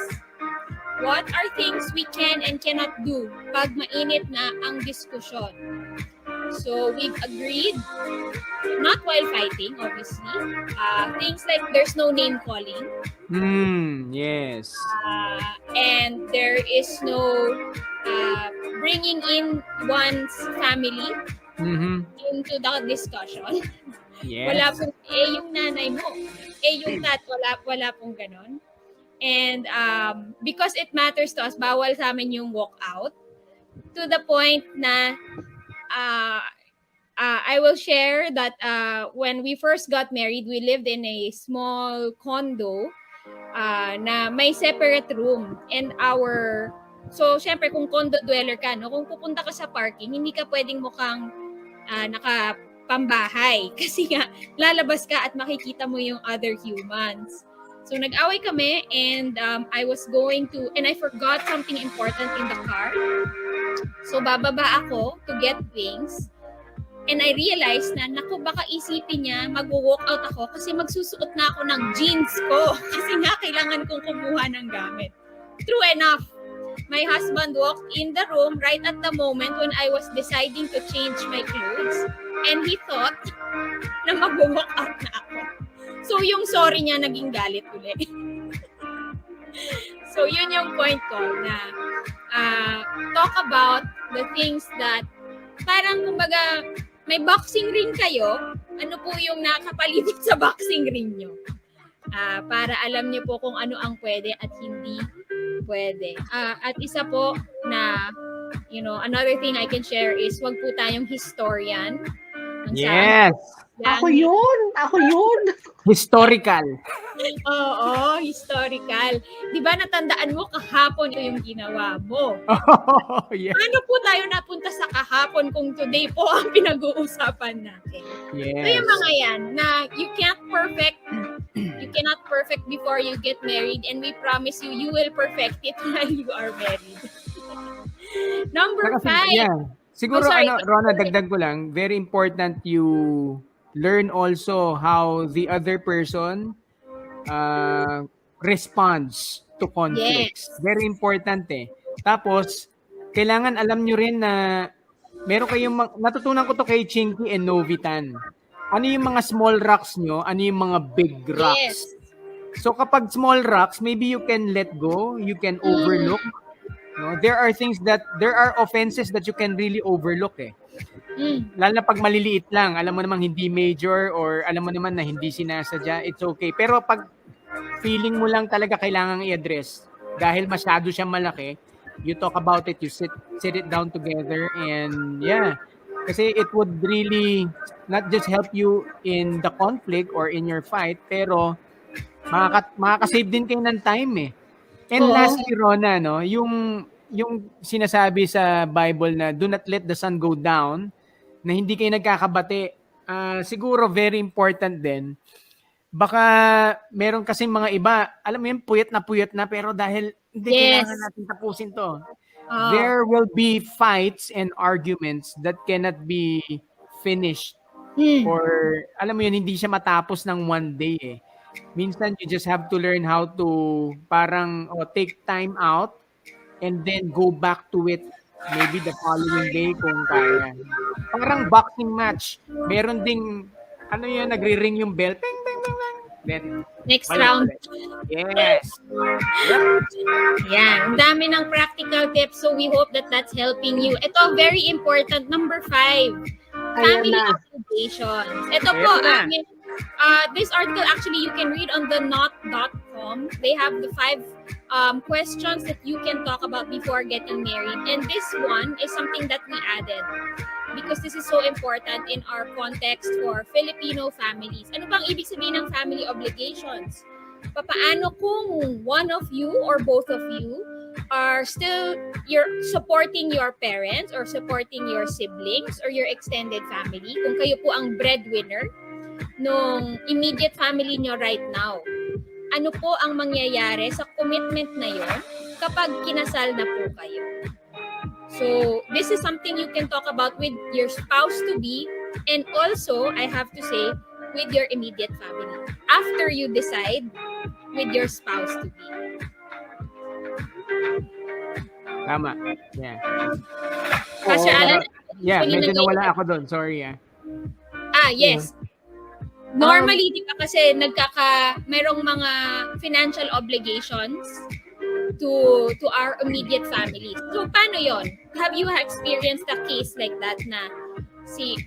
what are things we can and cannot do pag mainit na ang diskusyon. So we've agreed, not while fighting, obviously. Things like there's no name calling. Yes. And there is no bringing in one's family into the discussion. Yes. Wala pong, yung nanay mo, yung wala pong ganon. And because it matters to us, bawal sa amin yung walk out. To the point na I will share that when we first got married, we lived in a small condo na may separate room. And so syempre kung condo dweller ka, no, kung pupunta ka sa parking, hindi ka pwedeng mukhang nakapambahay. Kasi nga, lalabas ka at makikita mo yung other humans. So nag-away kami and I was going to, and I forgot something important in the car. So bababa ako to get things. And I realized na, naku, baka isipin niya, mag-walk out ako kasi magsusuot na ako ng jeans ko. Kasi nga, kailangan kong kumuha ng gamit. True enough. My husband walked in the room right at the moment when I was deciding to change my clothes. And he thought na mag-walk out na ako. So, yung sorry niya naging galit ulit. So, yun yung point ko na talk about the things that parang kumbaga may boxing ring kayo, ano po yung nakapalibot sa boxing ring nyo? Para alam niyo po kung ano ang pwede at hindi pwede. At isa po na, another thing I can share is wag po tayong historian. Yes! Ako yun! Historical. Oo, historical. Di ba natandaan mo kahapon ito yung ginawa mo? Yes. Paano po tayo napunta sa kahapon kung today po ang pinag-uusapan natin? Yes. So yung mga yan, na you cannot perfect before you get married, and we promise you, you will perfect it while you are married. Number 5. Yeah. Siguro, Rona, dagdag ko lang, very important you learn also how the other person responds to conflicts. Yes. Very important eh. Tapos, kailangan alam nyo rin na meron kayong, natutunan ko to kay Chinky and Novitan. Ano yung mga small rocks nyo? Ano yung mga big rocks? Yes. So kapag small rocks, maybe you can let go, you can overlook. No? There are offenses that you can really overlook eh. Lalo na pag maliliit lang, alam mo namang hindi major or alam mo naman na hindi sinasadya, it's okay. Pero pag feeling mo lang talaga kailangang i-address dahil masyado siyang malaki, you talk about it, you sit it down together, and yeah, kasi it would really not just help you in the conflict or in your fight, pero makakasave din kayo ng time eh. And lastly, Rona, no, yung sinasabi sa Bible na do not let the sun go down, na hindi kayo nagkakabati, siguro very important din. Baka meron kasing mga iba, alam mo yun, puyat na, pero dahil hindi kailangan natin tapusin to. There will be fights and arguments that cannot be finished. Or, alam mo yun, hindi siya matapos ng one day eh. Minsan, you just have to learn how to parang take time out and then go back to it maybe the following day kung kaya. Parang boxing match. Meron ding, nagri-ring yung bell. Ping, ping, ping, ping. Then, next round. Yes. Yan. Ang dami ng practical tips. So we hope that that's helping you. Ito, very important. Number 5. Family obligations. Ito po, this article actually you can read on the knot.com. They have the 5 questions that you can talk about before getting married. And this one is something that we added because this is so important in our context for Filipino families. Ano bang ibig sabihin ng family obligations? Papaano kung one of you or both of you are still supporting your parents or supporting your siblings or your extended family, kung kayo po ang breadwinner nung immediate family nyo right now, ano po ang mangyayari sa commitment na yon kapag kinasal na po kayo? So, this is something you can talk about with your spouse-to-be, and also, I have to say, with your immediate family after you decide with your spouse-to-be. Tama. Yeah. Pastor Oo. Allan? Yeah, Actually, medyo nag- nawala ako doon. Sorry. yes. Normally, di ba kasi merong mga financial obligations to our immediate families. So, paano yon? Have you experienced a case like that na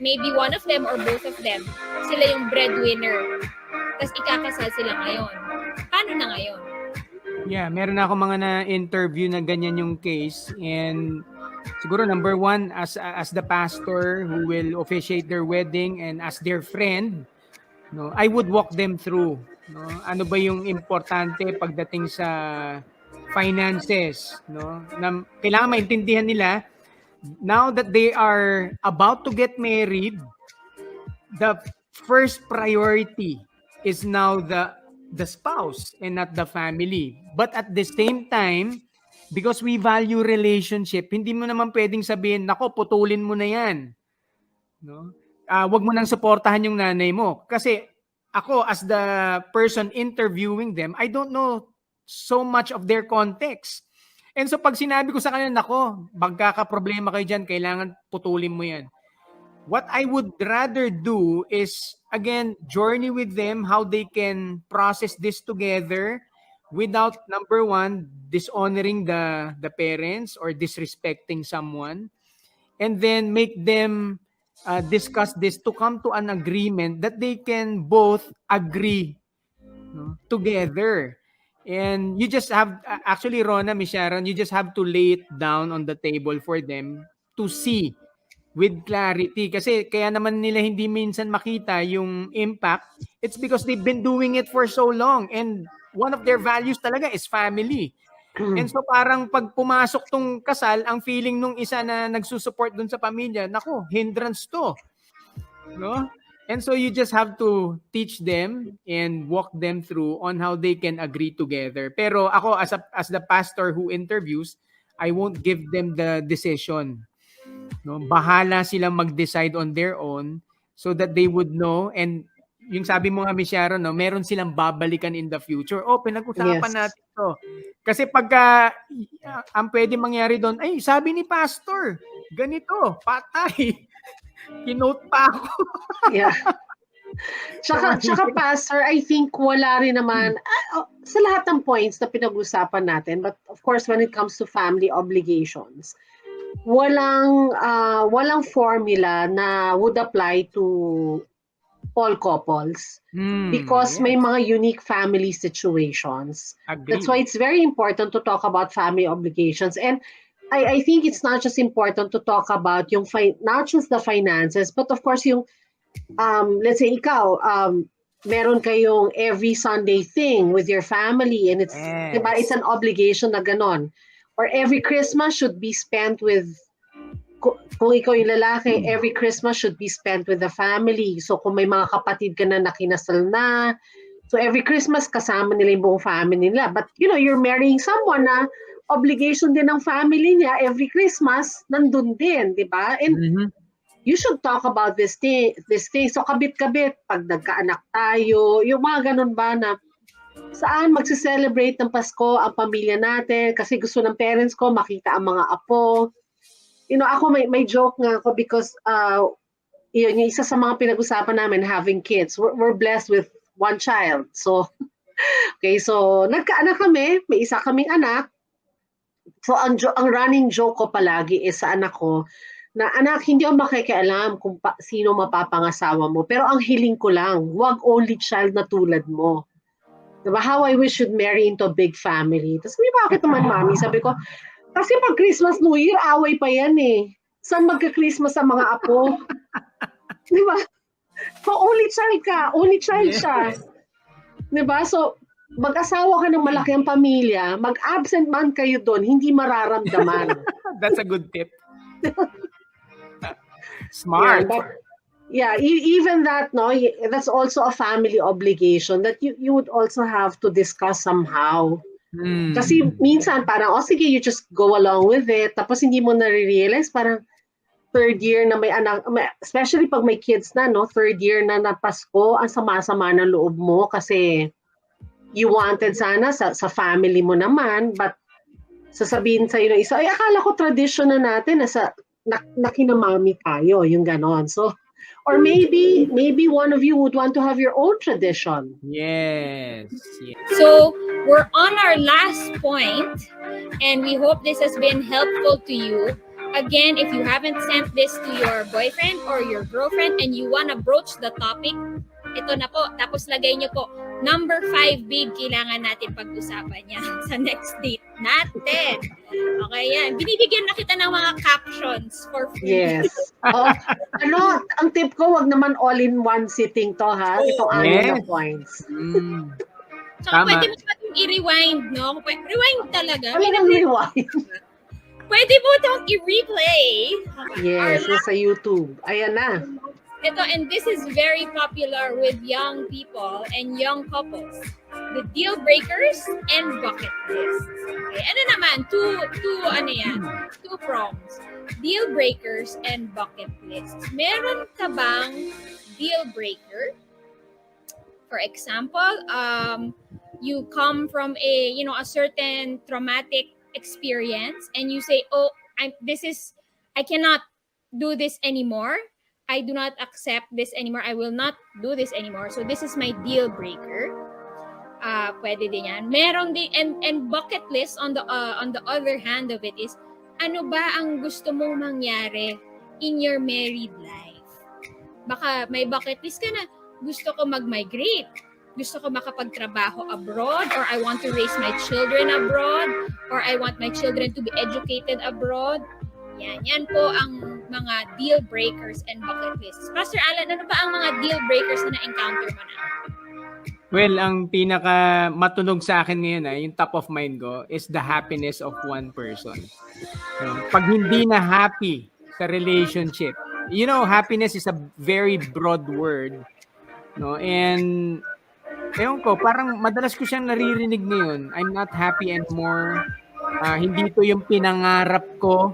maybe one of them or both of them, sila yung breadwinner, tapos ikakasal sila ngayon? Paano na ngayon? Yeah, meron na ako mga na-interview na ganyan yung case, and siguro number one, as the pastor who will officiate their wedding and as their friend, no, I would walk them through, no, ano ba yung importante pagdating sa finances, no, na kailangan maintindihan nila now that they are about to get married. The first priority is now the spouse and not the family. But at the same time, because we value relationship, hindi mo naman pwedeng sabihin, nako, putulin mo na yan. No? Wag mo nang suportahan yung nanay mo. Kasi ako, as the person interviewing them, I don't know so much of their context. And so pag sinabi ko sa kanila, nako, magkakaproblema kayo dyan, kailangan putulin mo yan. What I would rather do is, again, journey with them how they can process this together without, number one, dishonoring the parents or disrespecting someone, and then make them discuss this to come to an agreement that they can both agree, no, together. And you just have, actually, Rona, Miss Sharon, you just have to lay it down on the table for them to see with clarity. Kasi kaya naman nila hindi minsan makita yung impact, it's because they've been doing it for so long, and one of their values talaga is family. And so parang pag pumasok tong kasal, ang feeling nung isa na nagsusupport dun sa pamilya, nako, hindrance to. No? And so you just have to teach them and walk them through on how they can agree together. Pero ako, as the pastor who interviews, I won't give them the decision. No, bahala silang mag-decide on their own so that they would know. And yung sabi mo nga, Miss Sharon, no, meron silang babalikan in the future. Oh, pinag-usapan Yes. natin to. Kasi pagka ang pwede mangyari doon, ay, sabi ni pastor, ganito, patay. Kinote pa ako. Yeah. Tsaka pastor, I think wala rin naman sa lahat ng points na pinag-usapan natin, but of course when it comes to family obligations, walang formula na would apply to all couples because may mga unique family situations. Agree. That's why it's very important to talk about family obligations. And I think it's not just important to talk about yung not just the finances, but of course yung let's say ikaw, meron kayong every Sunday thing with your family, and it's diba, it's an obligation na ganon. Or every Christmas should be spent with, kung ikaw yung lalaki, every Christmas should be spent with the family. So kung may mga kapatid ka na nakinasal na, so every Christmas kasama nila yung buong family nila. But you know, you're marrying someone na obligation din ng family niya, every Christmas, nandun din, di ba? And you should talk about this thing. So kabit-kabit, pag nagkaanak tayo, yung mga ganun ba na saan magse-celebrate ng Pasko ang pamilya natin kasi gusto ng parents ko makita ang mga apo. You know, ako may joke nga ako because yun, yung isa sa mga pinag-usapan namin, having kids. We're blessed with one child. So, okay, so nagkaanak kami, may isa kaming anak. So, ang running joke ko palagi is sa anak ko, na anak, hindi ako makikialam kung sino mapapangasawa mo. Pero ang hiling ko lang, wag only child na tulad mo. Diba? How I wish you'd marry into a big family. Tapos, bakit naman, mami? Sabi ko, kasi pag Christmas, New Year, away pa yan eh. Saan magka-Christmas sa mga apo? Diba? So, only child ka. Only child siya. Diba? So, mag-asawa ka ng malaki ang pamilya, mag-absent man kayo doon, hindi mararamdaman. That's a good tip. Smart. Yeah, even that, no, that's also a family obligation that you would also have to discuss somehow. Kasi minsan parang, sige, you just go along with it, tapos hindi mo na-realize, parang third year na may anak, especially pag may kids na, no, third year na Pasko, ang sama-sama ng loob mo kasi you wanted sana sa family mo naman, but sasabihin sa'yo ng isa, ay akala ko tradition na natin na kinamami tayo, yung ganon. So, or maybe one of you would want to have your own tradition. Yes. Yes. So, we're on our last point, and we hope this has been helpful to you. Again, if you haven't sent this to your boyfriend or your girlfriend and you wanna broach the topic, ito na po. Tapos lagay nyo po, number 5, babe, kailangan natin pag-usapan yan sa next date natin. Okay, yan. Binibigyan na kita ng mga captions for free. Yes. Ang tip ko, wag naman all in one sitting to, ha? Itong 6 na points. Tsaka pwede mo natin i-rewind, no? Rewind talaga. Talagang rewind. Pwede mo itong i-replay. Yes, sa YouTube. Ayan na. Ito, and this is very popular with young people and young couples. The deal breakers and bucket lists. Okay, ano naman? Two prongs. Deal breakers and bucket lists. Meron ka bang deal breaker? For example, you come from a certain traumatic experience and you say, oh, I cannot do this anymore. I do not accept this anymore. I will not do this anymore. So this is my deal breaker. Pwede din yan. Meron din, and bucket list on the other hand of it is, ano ba ang gusto mong mangyari in your married life? Baka may bucket list ka na, gusto ko mag-migrate. Gusto ko makapagtrabaho abroad, or I want to raise my children abroad, or I want my children to be educated abroad. Yan po ang mga deal breakers and bucket lists. Pastor Allan, ano ba ang mga deal breakers na na-encounter mo na? Well, ang pinaka matunog sa akin ngayon, yung top of mind ko, is the happiness of one person. Pag hindi na happy sa relationship, happiness is a very broad word, no? And ewan ko, parang madalas ko siyang naririnig ngayon. I'm not happy anymore. Hindi to yung pinangarap ko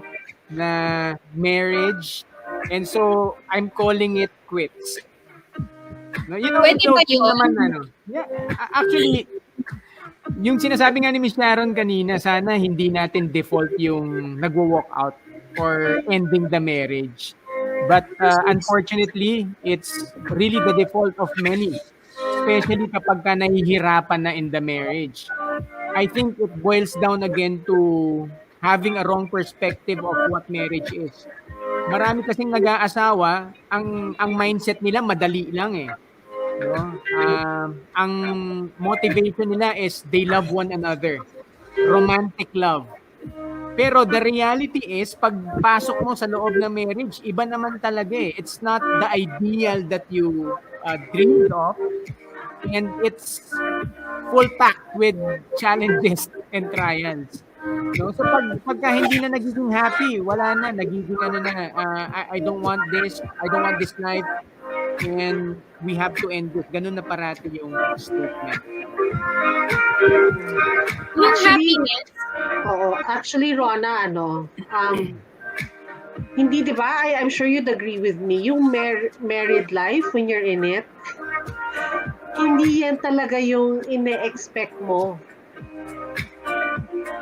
na marriage. And so, I'm calling it quits. No, Pwede ba yun? Naman, Yeah, actually, yung sinasabi nga ni Miss Sharon kanina, sana hindi natin default yung nagwo-walk out or ending the marriage. But unfortunately, it's really the default of many, especially kapag ka nahihirapan na in the marriage. I think it boils down again to having a wrong perspective of what marriage is. Marami kasing nag-aasawa, ang mindset nila madali lang eh. No? Ang motivation nila is they love one another. Romantic love. Pero the reality is, pagpasok mo sa loob ng marriage, iba naman talaga eh. It's not the ideal that you dreamed of. And it's full packed with challenges and trials. No? So pagka hindi na nagiging happy, wala na, nagiging I don't want this life, and we have to end it. Ganun na parati yung statement. Yung happiness. Actually, Rona, hindi, di ba? I'm sure you'd agree with me. Yung married life, when you're in it, hindi yan talaga yung ine-expect mo.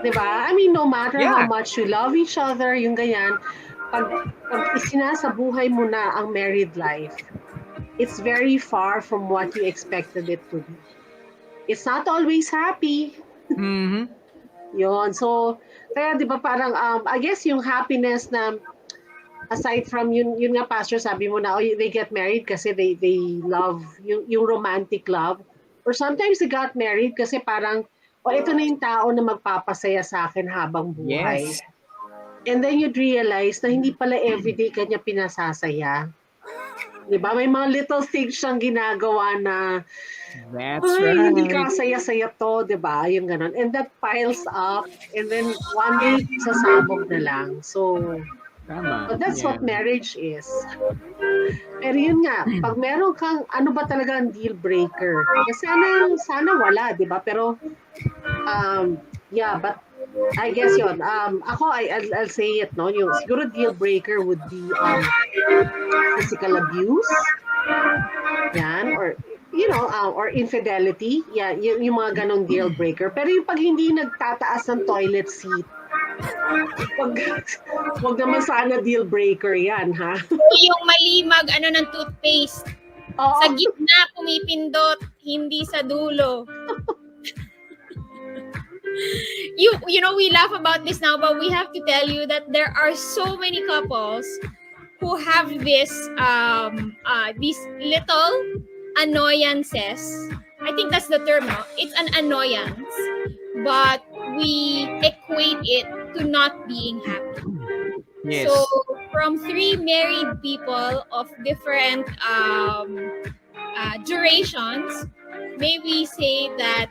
Diba? I mean, no matter how much you love each other, yung ganyan, pag isinasabuhay mo na ang married life, it's very far from what you expected it to be. It's not always happy. Mm-hmm. Yun. So, kaya di ba parang, I guess yung happiness na, aside from yun nga, Pastor, sabi mo na, they get married kasi they love yung romantic love. Or sometimes they got married kasi parang, ito na yung tao na magpapasaya sa akin habang buhay. Yes. And then you'd realize na hindi pala everyday kanya pinasasaya. Diba? May mga little things siyang ginagawa na, That's right. Hindi ka saya-saya to, diba? Yung ganon. And that piles up, and then one day, sasabog na lang. So, Tama. but that's what marriage is. Pero yun nga, pag meron kang, ano ba talaga ang deal breaker? Sana wala, di ba? Pero, but I guess yun. Ako, I'll say it, no? Yung siguro deal breaker would be physical abuse. Yan, or or infidelity. Yeah, yung mga ganong deal breaker. Pero yung pag hindi nagtataas ng toilet seat, Wag naman sana deal breaker yan, ha? Yung mali ng toothpaste. Sa Oo. gitna pumipindot, hindi sa dulo. You know, we laugh about this now, but we have to tell you that there are so many couples who have these little annoyances. I think that's the term, no? It's an annoyance, but we equate it to not being happy. Yes. So from 3 married people of different durations, may we say that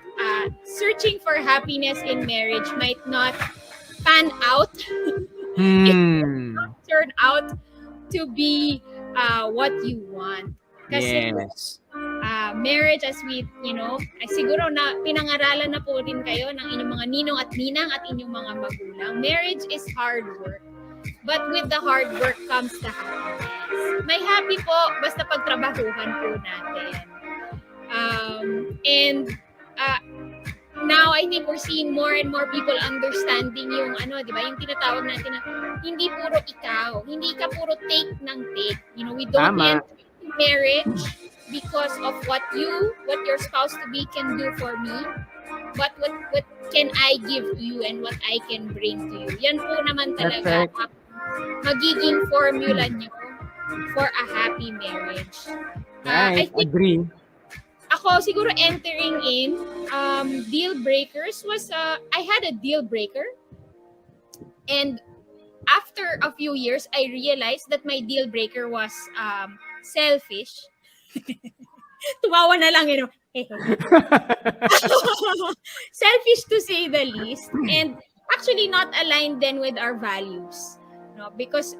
searching for happiness in marriage might not pan out, turn out to be what you want. Kasi Yes. marriage, as we, ay siguro na pinangaralan na po rin kayo ng inyong mga ninong at ninang at inyong mga magulang. Marriage is hard work. But with the hard work comes the happiness. May happy po, basta pagtrabahuhan po natin. And now I think we're seeing more and more people understanding yung di ba, yung tinatawag natin na hindi puro ikaw, hindi ka puro take ng take. You know, we don't Tama. enter into marriage because of what your spouse to be can do for me, but what can I give to you and what I can bring to you. Yan po naman talaga That's right. magiging formula nyo for a happy marriage. I Right. think Agree. ako siguro entering in deal breakers was I had a deal breaker, and after a few years I realized that my deal breaker was selfish. Tumawa na lang, selfish to say the least, and actually not aligned then with our values, because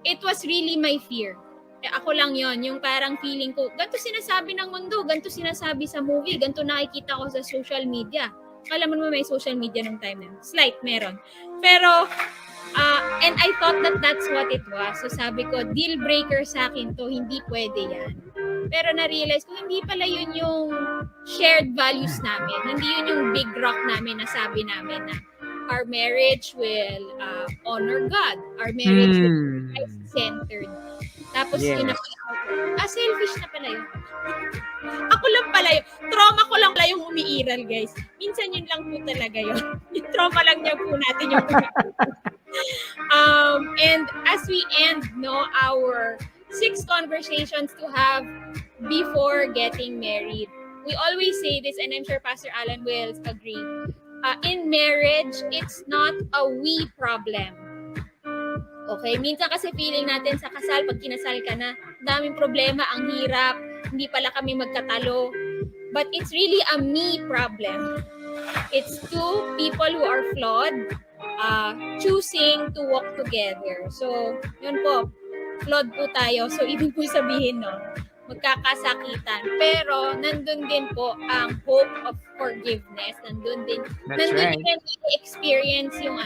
it was really my fear. Ako lang yon, yung parang feeling ko, ganito sinasabi ng mundo, ganito sinasabi sa movie, ganito nakikita ko sa social media. Alam mo naman may social media nung time na yun. Slight, meron. Pero, and I thought that that's what it was. So sabi ko, deal breaker sa akin to, hindi pwede yan. Pero na-realize ko, hindi pala yun yung shared values namin. Hindi yun yung big rock namin na sabi namin na our marriage will honor God. Our marriage will be Christ-centered. Tapos Yes. yun na pala, selfish na pala yun. Ako lang pala yun. Trauma ko lang pala yung umiiral, guys. Minsan yun lang po talaga yun. Yung trauma lang niya po natin yung and as we end our 6 conversations to have before getting married, we always say this, and I'm sure Pastor Allan will agree. In marriage, it's not a we problem. Okay? Minsan kasi feeling natin sa kasal, pag kinasal ka na, daming problema, ang hirap, hindi pala kami magkatalo. But it's really a me problem. It's 2 people who are flawed, choosing to walk together. So, yun po, flawed po tayo. So, ibig po sabihin, magkakasakitan. Pero, nandun din po ang hope of forgiveness. Nandun din right. din experience yung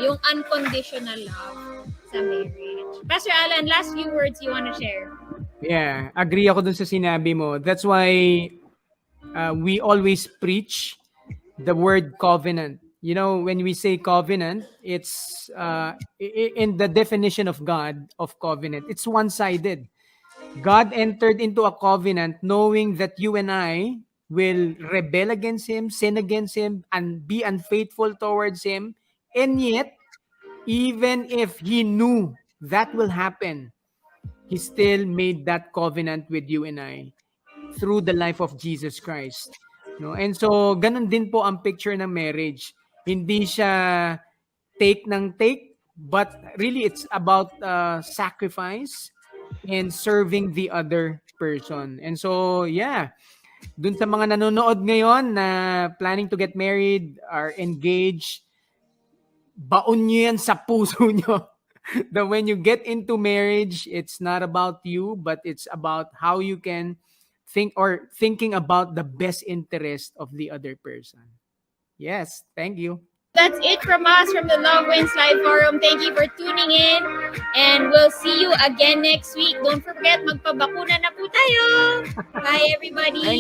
yung unconditional love sa marriage. Pastor Allan, last few words you want to share? Yeah, agree ako dun sa sinabi mo. That's why we always preach the word covenant. You know, when we say covenant, it's in the definition of God of covenant, it's one-sided. God entered into a covenant knowing that you and I will rebel against Him, sin against Him, and be unfaithful towards Him. And yet, even if He knew that will happen, He still made that covenant with you and I through the life of Jesus Christ. No? And so, ganun din po ang picture ng marriage. Hindi siya take ng take, but really it's about sacrifice and serving the other person. And so, yeah, dun sa mga nanonood ngayon na planning to get married, are engaged, baon nyo yan sa puso nyo. That when you get into marriage, it's not about you, but it's about how you can thinking about the best interest of the other person. Yes, thank you. That's it from us from the Love Wins Live Forum. Thank you for tuning in, and we'll see you again next week. Don't forget, magpabakuna na po tayo. Bye, everybody.